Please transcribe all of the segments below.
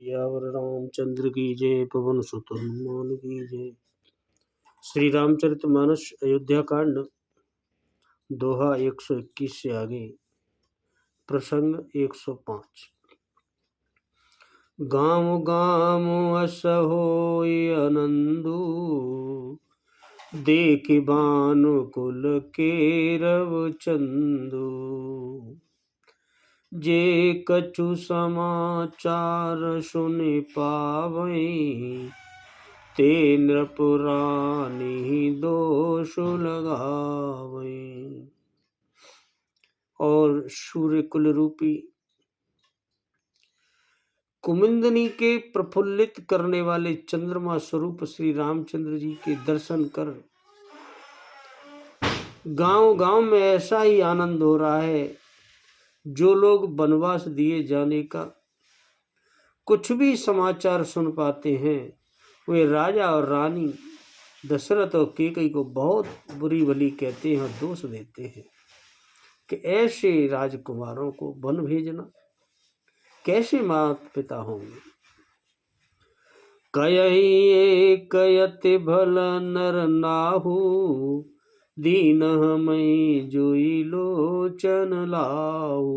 यावर रामचंद्र की जय, पवन सुत हनुमान की जय। श्री रामचरितमानस अयोध्या कांड, दोहा 121 से आगे। प्रसंग 105। गाँव गाँव अस होय आनंदु, देखि भानुकुल केरव चंदु। जे कछु समाचार सुनि पावै, ते नृपुरानी दोष लगावै। और सूर्यकुल रूपी कुमुदिनी के प्रफुल्लित करने वाले चंद्रमा स्वरूप श्री रामचंद्र जी के दर्शन कर गांव गांव में ऐसा ही आनंद हो रहा है। जो लोग वनवास दिए जाने का कुछ भी समाचार सुन पाते हैं, वे राजा और रानी दशरथ और कैकेयी को बहुत बुरी भली कहते हैं और दोष देते हैं कि ऐसे राजकुमारों को वन भेजना कैसे माता पिता होंगे। कयहि कयति भल नर नाहु, दीन हमई जोई लोचन लाहु।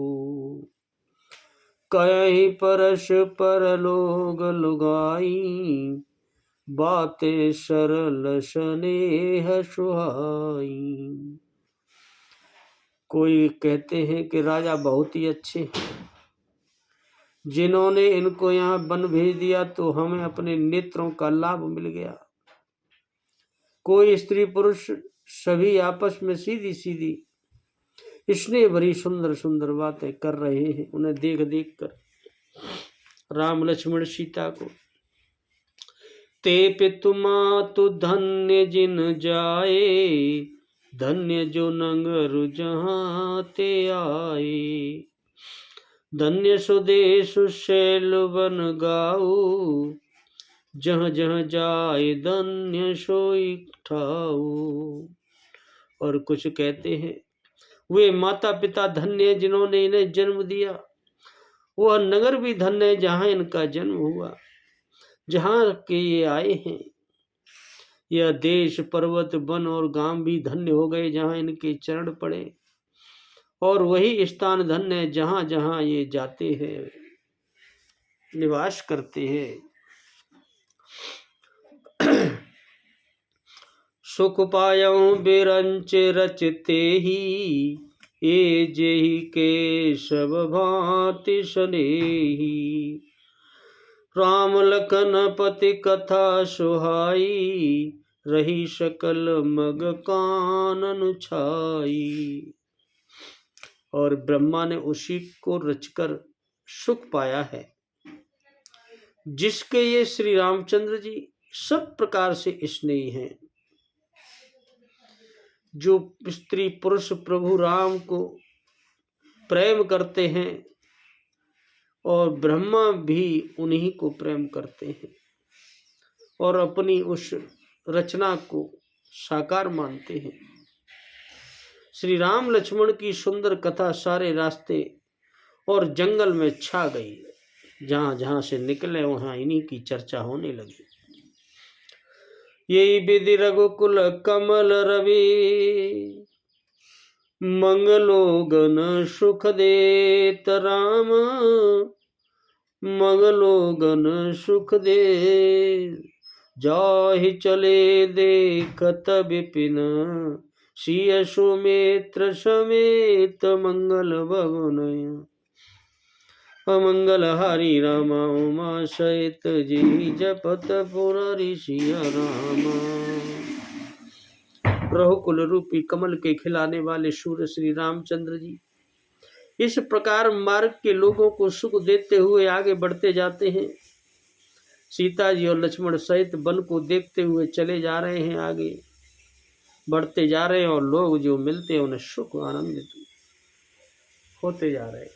कयहि परस परलोग लुगाई, बातें सरल स्नेह सुहाई। कोई कहते हैं कि राजा बहुत ही अच्छे, जिन्होंने इनको यहाँ वन भेज दिया तो हमें अपने नेत्रों का लाभ मिल गया। कोई स्त्री पुरुष सभी आपस में सीधी सीधी इसने बड़ी सुंदर सुंदर बातें कर रहे हैं। उन्हें देख देख कर राम लक्ष्मण सीता को, ते पितु मातु धन्य जिन जाए, धन्य जो नंगर जहाँ ते आए। धन्य सुदेश शैल वन गाऊ, जहाँ जहाँ जाए धन्य सोई ठाऊ। और कुछ कहते हैं वे माता पिता धन्य जिन्होंने इन्हें जन्म दिया, वह नगर भी धन्य है जहाँ इनका जन्म हुआ, जहाँ के ये आए हैं। यह देश पर्वत वन और गांव भी धन्य हो गए जहाँ इनके चरण पड़े। और वही स्थान धन्य है जहाँ जहाँ ये जाते हैं, निवास करते हैं। सुख पायऊं बिरंच रचते ही, ये जेहि के सब भांति सनेही। राम लखन पति कथा सुहाई, रही सकल मग कानन छाई। और ब्रह्मा ने उसी को रचकर सुख पाया है, जिसके ये श्री रामचंद्र जी सब प्रकार से स्नेही हैं। जो स्त्री पुरुष प्रभु राम को प्रेम करते हैं और ब्रह्मा भी उन्हीं को प्रेम करते हैं और अपनी उस रचना को साकार मानते हैं। श्री राम लक्ष्मण की सुंदर कथा सारे रास्ते और जंगल में छा गई। जहाँ जहाँ से निकले वहाँ इन्हीं की चर्चा होने लगी। यही विधि रघुकुल कमल रवि, मंगलो गण सुख देत राम, मंगलो गण सुख दे। जाहि चले देखत विपिन, सिय सुमित्र समेत मंगल भवन। अमंगल हरि रामा उमा सहित, जी जपत पुरारी सिया रामा। रघुकुल रूपी कमल के खिलाने वाले सूर्य श्री रामचंद्र जी इस प्रकार मार्ग के लोगों को सुख देते हुए आगे बढ़ते जाते हैं। सीता जी और लक्ष्मण सहित वन को देखते हुए चले जा रहे हैं, आगे बढ़ते जा रहे हैं और लोग जो मिलते हैं उन्हें सुख आनंदित होते जा रहे हैं।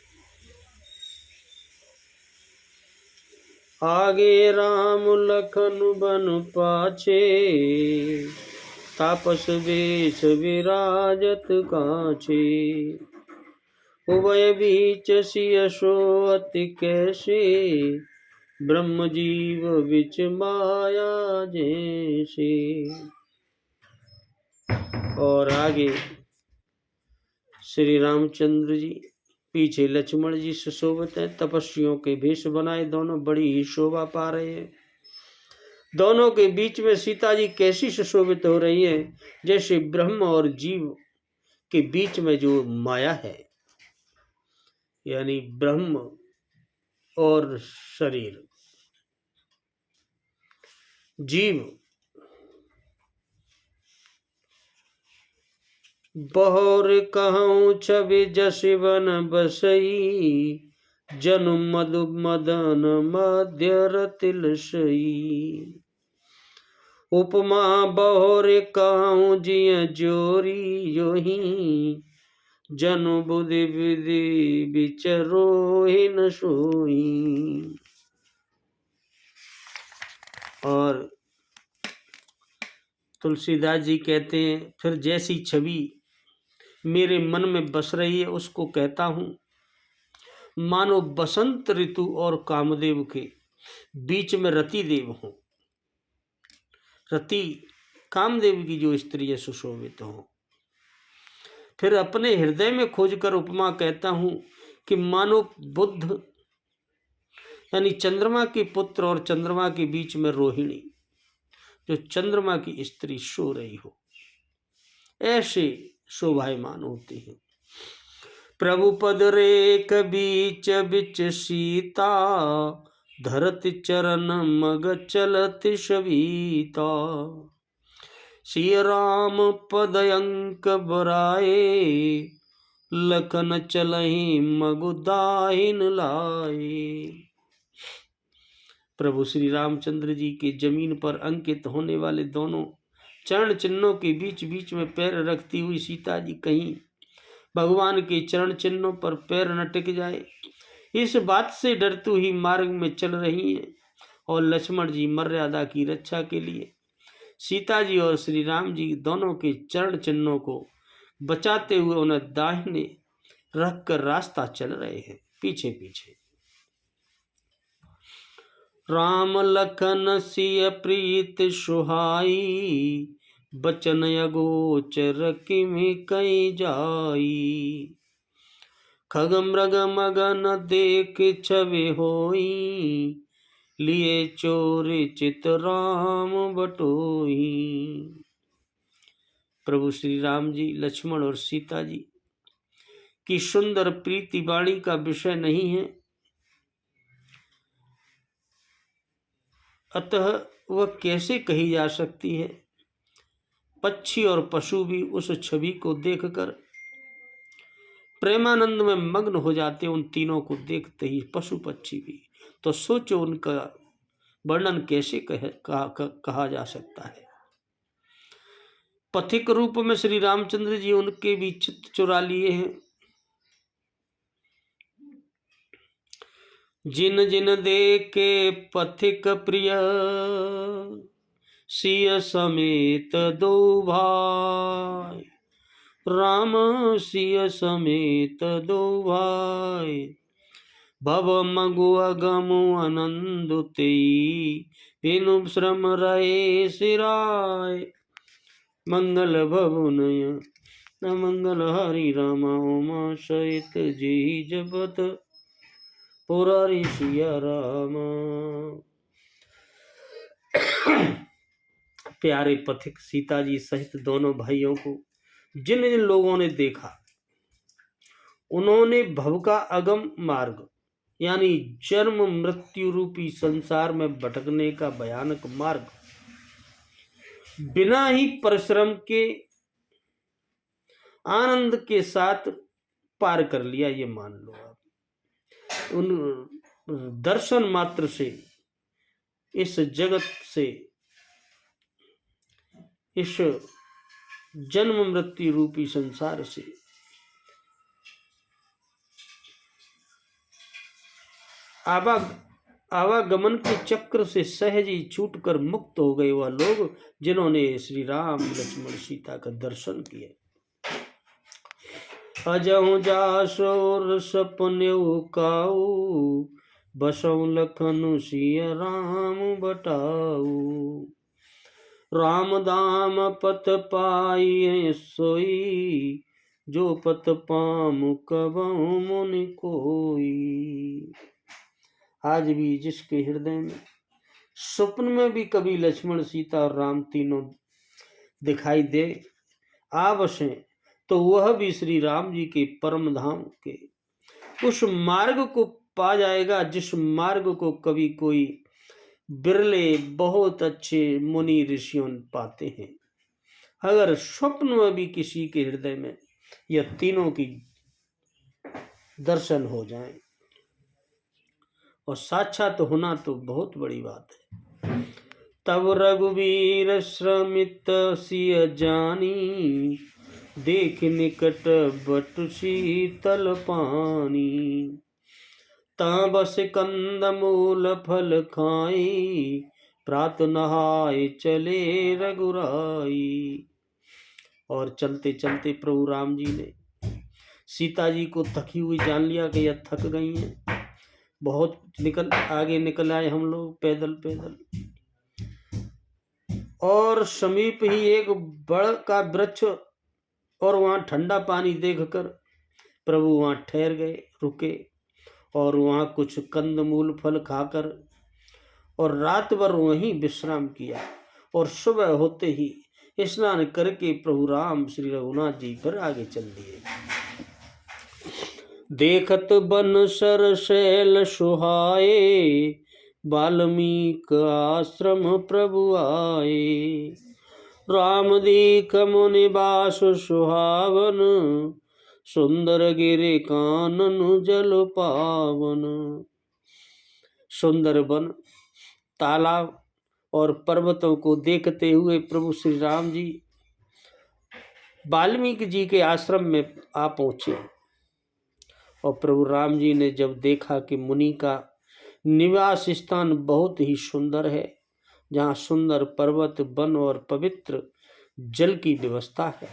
आगे राम लखन बन पाछे, तापस वेश विराजत काछे। उभय बीच सिय सोअति कैसे, ब्रह्म जीव विच माया जैसे। और आगे श्री रामचंद्र जी, पीछे लक्ष्मण जी सुशोभित है, तपस्वियों के भेष बनाए दोनों बड़ी ही शोभा पा रहे हैं। दोनों के बीच में सीता जी कैसी सुशोभित हो रही है, जैसे ब्रह्म और जीव के बीच में जो माया है, यानी ब्रह्म और शरीर, जीव। बहुर कहूँ छवि जस वन बसई, जनु मधु मदन मध्य रतिल सई। उपमा बहुर कहूँ जिय जोरी जोही, जनु बुद्धि विधि विचरो न सोई। और तुलसीदास जी कहते हैं, फिर जैसी छवि मेरे मन में बस रही है उसको कहता हूँ, मानो बसंत ऋतु और कामदेव के बीच में रति देव हो। रति कामदेव की जो स्त्री है सुशोभित हो। फिर अपने हृदय में खोजकर उपमा कहता हूँ कि मानो बुद्ध यानी चंद्रमा के पुत्र और चंद्रमा के बीच में रोहिणी, जो चंद्रमा की स्त्री सो रही हो, ऐसे शोभायमान होते हैं। प्रभु पद रेख बीच बिच सीता, धरती चरण मग चलत सविता। सिय राम पद अंक बराए, लखन चलहि मगुदाहिन लाए। प्रभु श्री रामचंद्र जी के जमीन पर अंकित होने वाले दोनों चरण चिन्हों के बीच बीच में पैर रखती हुई सीता जी कहीं भगवान के चरण चिन्हों पर पैर न टिक जाए, इस बात से डरती हुई मार्ग में चल रही हैं। और लक्ष्मण जी मर्यादा की रक्षा के लिए सीता जी और श्री राम जी दोनों के चरण चिन्हों को बचाते हुए उन्हें दाहिने रख कर रास्ता चल रहे हैं पीछे पीछे। राम लखन सिय प्रीत सुहाई, बचन अगोचर किमि कहीं जाई। खग मृग मगन देख छवि होई, लिए चोर चित राम बटोई। प्रभु श्री राम जी, लक्ष्मण और सीता जी की सुंदर प्रीति वाणी का विषय नहीं है, अतः वह कैसे कही जा सकती है। पक्षी और पशु भी उस छवि को देखकर प्रेमानंद में मग्न हो जाते, उन तीनों को देखते ही पशु पक्षी भी। तो सोचो उनका वर्णन कैसे कहा जा सकता है। पथिक रूप में श्री रामचंद्र जी उनके भी चित्त चुरा लिए हैं। जिन जिन देखे पथिक प्रिय, सिय समेत दो भाई। राम सिय समेत दो भाई, भव मगु अगमु आनंद तेई। बिनु श्रम रहे सिराय, मंगल भवनय न मंगल हरि रामा। उमा सहित जी जपत पुरारी सिया रामा। प्यारे पथिक सीता जी सहित दोनों भाइयों को जिन जिन लोगों ने देखा, उन्होंने भव का अगम मार्ग यानी जन्म मृत्यु रूपी संसार में भटकने का भयानक मार्ग बिना ही परिश्रम के आनंद के साथ पार कर लिया। ये मान लो आप, उन दर्शन मात्र से इस जगत से, इस जन्म मृत्यु रूपी संसार से आवागमन के चक्र से सहज ही छूटकर मुक्त हो गए वह लोग जिन्होंने श्री राम लक्ष्मण सीता का दर्शन किया। अजहु जासोर सपने काऊ, बसौ लखन सिय राम बटाऊ। राम दाम पत पाई सोई, जो पत पाम कबहु मुनि कोई। आज भी जिसके हृदय में स्वप्न में भी कभी लक्ष्मण सीता और राम तीनों दिखाई दे आवश्य, तो वह भी श्री राम जी के परम धाम के उस मार्ग को पा जाएगा जिस मार्ग को कभी कोई बिरले बहुत अच्छे मुनि ऋषियों पाते हैं। अगर स्वप्न में भी किसी के हृदय में यह तीनों की दर्शन हो जाए और साक्षात होना तो बहुत बड़ी बात है। तब रघुवीर श्रमित सिय जानी, देख निकट बट शीतल पानी। तं बस कंद मूल फल खाई, प्रात नहाय चले रघुराई। और चलते चलते प्रभु राम जी ने सीता जी को थकी हुई जान लिया कि यह थक गई हैं। बहुत आगे निकल आए हम लोग पैदल पैदल, और समीप ही एक बड़ का वृक्ष और वहाँ ठंडा पानी देखकर प्रभु वहाँ ठहर गए, रुके और वहाँ कुछ कंदमूल फल खाकर और रात भर वहीं विश्राम किया। और सुबह होते ही स्नान करके प्रभु राम श्री रघुनाथ जी पर आगे चल दिए। देखत बन सर शैल सुहाए, वाल्मीक आश्रम प्रभु आए। राम दीख मुनि बास सुहावन, सुंदर गिरे कानन जल पावन। सुंदर वन, तालाब और पर्वतों को देखते हुए प्रभु श्री राम जी वाल्मीकि जी के आश्रम में आ पहुँचे। और प्रभु राम जी ने जब देखा कि मुनि का निवास स्थान बहुत ही सुंदर है, जहाँ सुंदर पर्वत वन और पवित्र जल की व्यवस्था है।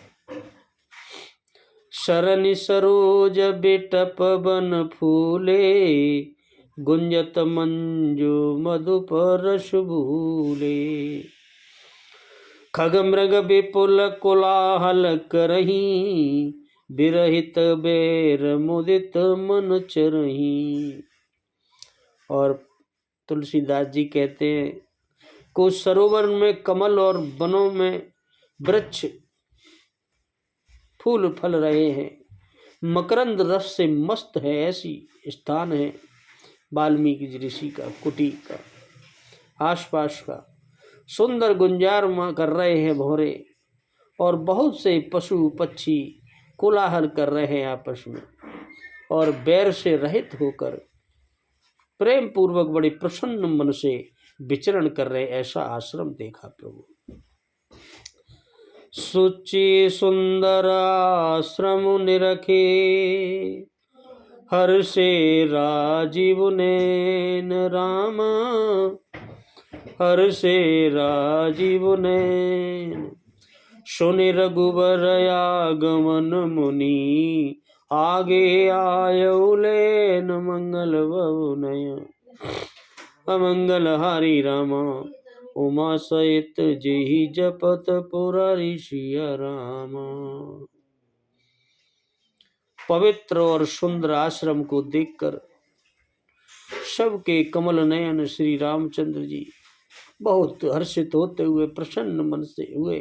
शरण सरोज बिटप बन फूले, गुंजत मंजू मधुप रस भूले। खग मृग विपुल कोलाहल करही, विरहित बेर मुदित मन चरही। और तुलसीदास जी कहते हैं, को सरोवर में कमल और वनों में वृक्ष फूल फल रहे हैं, मकरंद रस से मस्त है, ऐसी स्थान है वाल्मीकि ऋषि का कुटी का। आसपास का सुंदर गुंजार कर रहे हैं भौरे, और बहुत से पशु पक्षी कोलाहल कर रहे हैं आपस में, और बैर से रहित होकर प्रेम पूर्वक बड़े प्रसन्न मन से विचरण कर रहे, ऐसा आश्रम देखा प्रभु। सुचि सुंदर आश्रम निरखे, हर से राजीव नैन राम। हर से राजीव नैन, सुनि रघुबर आगमन मुनि। आगे आयौ लेन मंगल भवन, अमंगल हरि रामा। उमा सहित जेहि जपत पुरारी सिया रामा। पवित्र और सुंदर आश्रम को देखकर सबके कमल नयन श्री रामचंद्र जी बहुत हर्षित होते हुए प्रसन्न मन से हुए।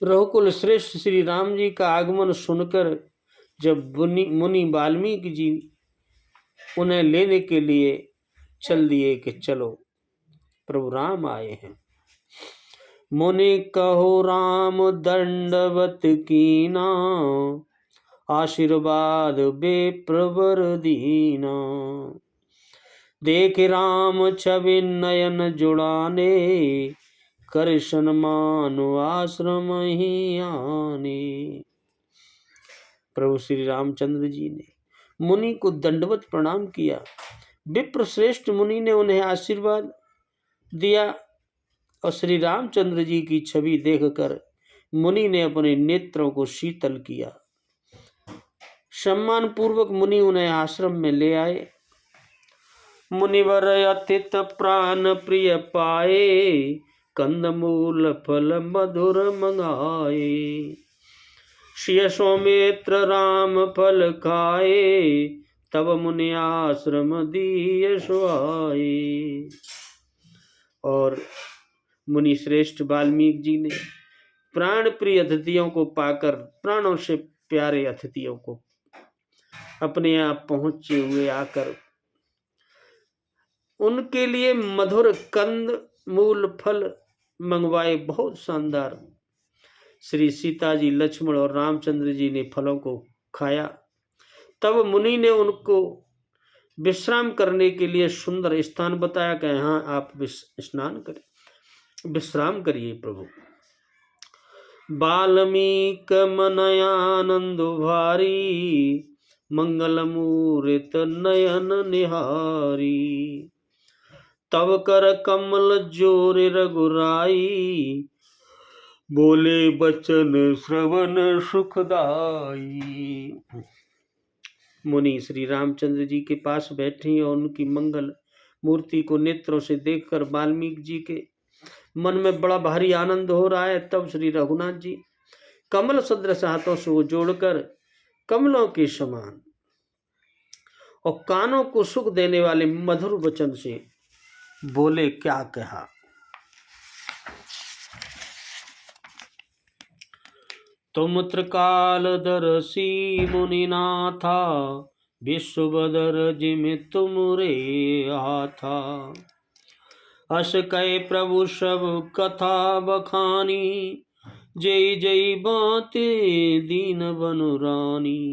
रघुकुल श्रेष्ठ श्री राम जी का आगमन सुनकर जब मुनि वाल्मीकि जी उन्हें लेने के लिए चल दिए कि चलो प्रभु राम आए हैं। मुनि कहो राम दंडवत कीना, आशीर्वाद बेप्रवर दीना। देख राम छवि नयन जुड़ाने, कर सन्मान आश्रम ही आने। प्रभु श्री रामचंद्र जी ने मुनि को दंडवत प्रणाम किया। विप्र श्रेष्ठ मुनि ने उन्हें आशीर्वाद दिया, और श्री रामचंद्र जी की छवि देखकर मुनि ने अपने नेत्रों को शीतल किया। सम्मान पूर्वक मुनि उन्हें आश्रम में ले आए मुनिवर अतित प्राण प्रिय पाए, कंदमूल फल मधुर मंगाए। श्री सौमित्र राम फल खाए, तब मुनि आश्रम दिए सुहाए। और मुनि श्रेष्ठ वाल्मीकि जी ने प्राण प्रिय अतिथियों को पाकर, प्राणों से प्यारे अतिथियों को अपने आप पहुंचे हुए आकर उनके लिए मधुर कंद मूल फल मंगवाए। बहुत शानदार। श्री सीता जी, लक्ष्मण और रामचंद्र जी ने फलों को खाया। तब मुनि ने उनको विश्राम करने के लिए सुंदर स्थान बताया कि यहाँ आप स्नान करें, विश्राम करिए प्रभु। बाल्मीक मनयानंद भारी, मंगल मूर्त नयन निहारी। तब कर कमल जोर रघुराई, बोले बचन श्रवण सुखदाई। मुनि श्री रामचंद्र जी के पास बैठे और उनकी मंगल मूर्ति को नेत्रों से देखकर वाल्मीकि जी के मन में बड़ा भारी आनंद हो रहा है। तब श्री रघुनाथ जी कमल सदृश हाथों से वो जोड़कर कमलों के समान और कानों को सुख देने वाले मधुर वचन से बोले। क्या कहा? तुम त्रिकालदर्शी मुनिनाथा, विश्वबदर जिमि तुम रे आथा। अस कै प्रभु सब कथा बखानी, जय जय बाते दीन बनुरानी।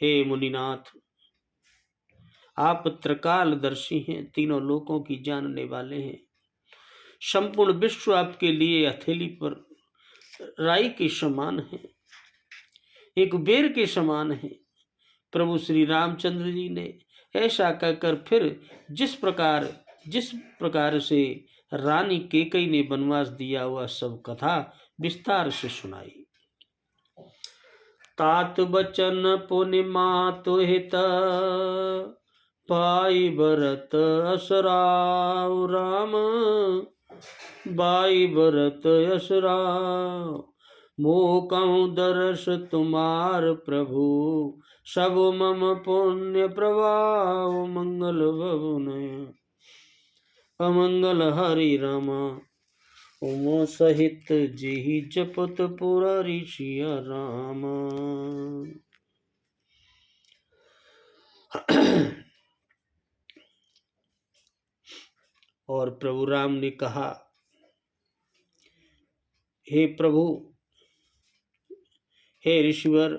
हे मुनिनाथ, आप त्रिकालदर्शी हैं, तीनों लोकों की जानने वाले हैं। संपूर्ण विश्व आपके लिए हथेली पर राई के समान है, एक बेर के समान है। प्रभु श्री रामचंद्र जी ने ऐसा कहकर फिर जिस प्रकार से रानी कैकेयी ने वनवास दिया हुआ सब कथा विस्तार से सुनाई। तात बचन पुनि मातु हित, पाई भरत असराव राम। बाई भरत असराव, मोकहु दर्श तुम्हार प्रभु। सब मम पुण्य प्रभाव, मंगल भवन अमंगल हरि रामा। उमा सहित जेहि जपत पुरारी सिया रामा। और प्रभु राम ने कहा, हे प्रभु, हे ऋषिवर,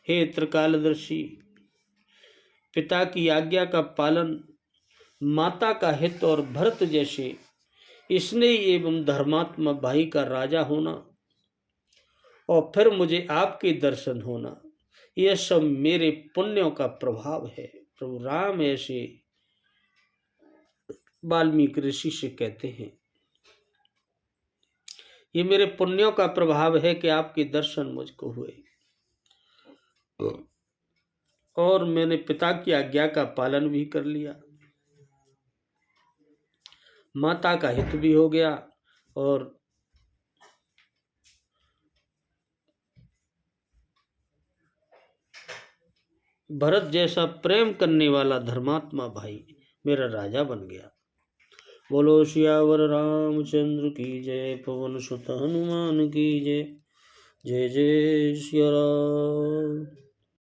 हे त्रिकालदर्शी, पिता की आज्ञा का पालन, माता का हित और भरत जैसे स्नेही एवं धर्मात्मा भाई का राजा होना और फिर मुझे आपके दर्शन होना, यह सब मेरे पुण्यों का प्रभाव है। प्रभु राम ऐसे वाल्मीकि ऋषि से कहते हैं, ये मेरे पुण्यों का प्रभाव है कि आपके दर्शन मुझको हुए और मैंने पिता की आज्ञा का पालन भी कर लिया, माता का हित भी हो गया और भरत जैसा प्रेम करने वाला धर्मात्मा भाई मेरा राजा बन गया। बोलो सियावर रामचंद्र की जय, पवन सुत हनुमान की जय। जय जय सिया राम।